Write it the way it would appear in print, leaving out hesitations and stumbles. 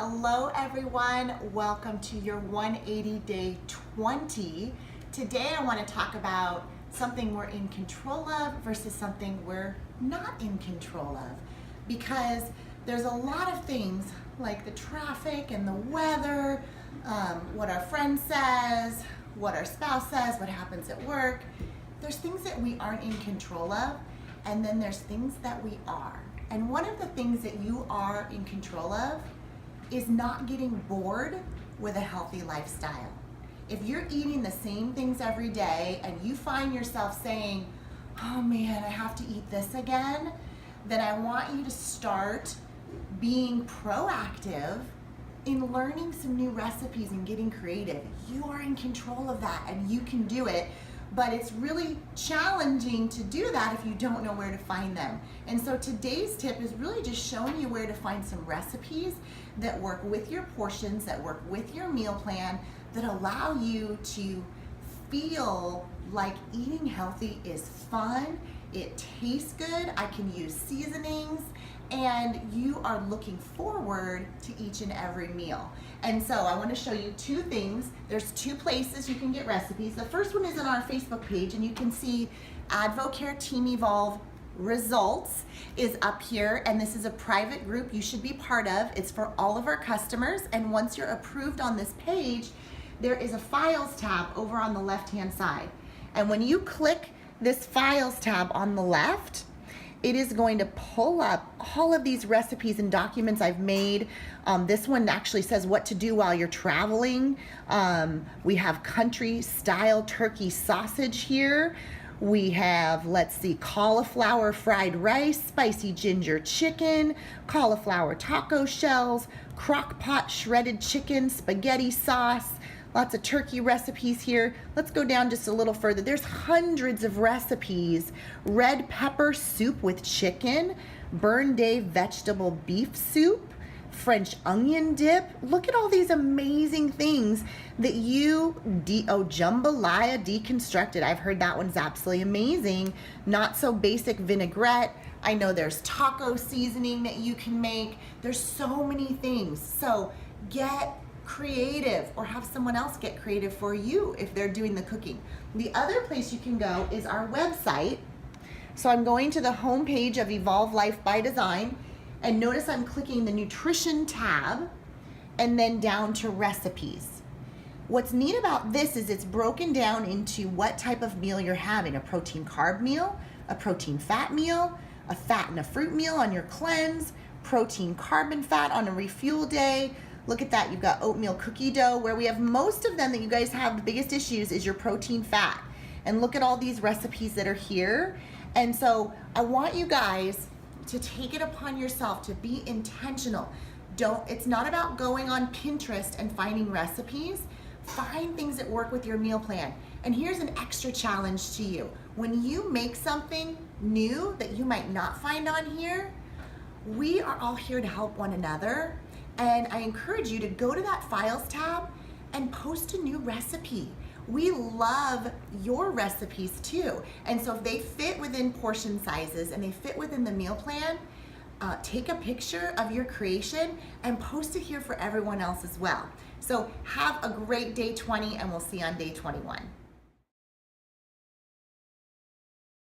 Hello everyone, welcome to your 180 Day 20. Today I want to talk about something we're in control of versus something we're not in control of. Because there's a lot of things like the traffic and the weather, what our friend says, what our spouse says, what happens at work. There's things that we aren't in control of, and then there's things that we are. And one of the things that you are in control of is not getting bored with a healthy lifestyle. If you're eating the same things every day and you find yourself saying, oh man, I have to eat this again, then I want you to start being proactive in learning some new recipes and getting creative. You are in control of that and you can do it. But it's really challenging to do that if you don't know where to find them. And so today's tip is really just showing you where to find some recipes that work with your portions, that work with your meal plan, that allow you to feel like eating healthy is fun, it tastes good, I can use seasonings, and you are looking forward to each and every meal. And so I want to show you two things. There's two places you can get recipes. The first one is on our Facebook page, and you can see AdvoCare Team Evolve results is up here, and this is a private group you should be part of. It's for all of our customers, and once you're approved on this page, there is a Files tab over on the left-hand side. And when you click this Files tab on the left, it is going to pull up all of these recipes and documents I've made. This one actually says what to do while you're traveling. We have country style turkey sausage here. We have, let's see, cauliflower fried rice, spicy ginger chicken, cauliflower taco shells, crock pot shredded chicken, spaghetti sauce, lots of turkey recipes here. Let's go down just a little further. There's hundreds of recipes. Red pepper soup with chicken, burn day vegetable beef soup, French onion dip. Look at all these amazing things that jambalaya deconstructed. I've heard that one's absolutely amazing. Not so basic vinaigrette. I know there's taco seasoning that you can make. There's so many things. So get creative, or have someone else get creative for you if they're doing the cooking. The other place you can go is our website. So I'm going to the home page of Evolve Life by Design, and notice I'm clicking the nutrition tab and then down to recipes. What's neat about this is it's broken down into what type of meal you're having: a protein carb meal, a protein fat meal, a fat and a fruit meal on your cleanse, protein carb and fat on a refuel day. Look at that, you've got oatmeal cookie dough. Where we have most of them that you guys have the biggest issues is your protein fat. And look at all these recipes that are here. And so I want you guys to take it upon yourself to be intentional. It's not about going on Pinterest and finding recipes. Find things that work with your meal plan. And here's an extra challenge to you. When you make something new that you might not find on here, we are all here to help one another. And I encourage you to go to that Files tab and post a new recipe. We love your recipes too. And so if they fit within portion sizes and they fit within the meal plan, take a picture of your creation and post it here for everyone else as well. So have a great day 20, and we'll see you on day 21.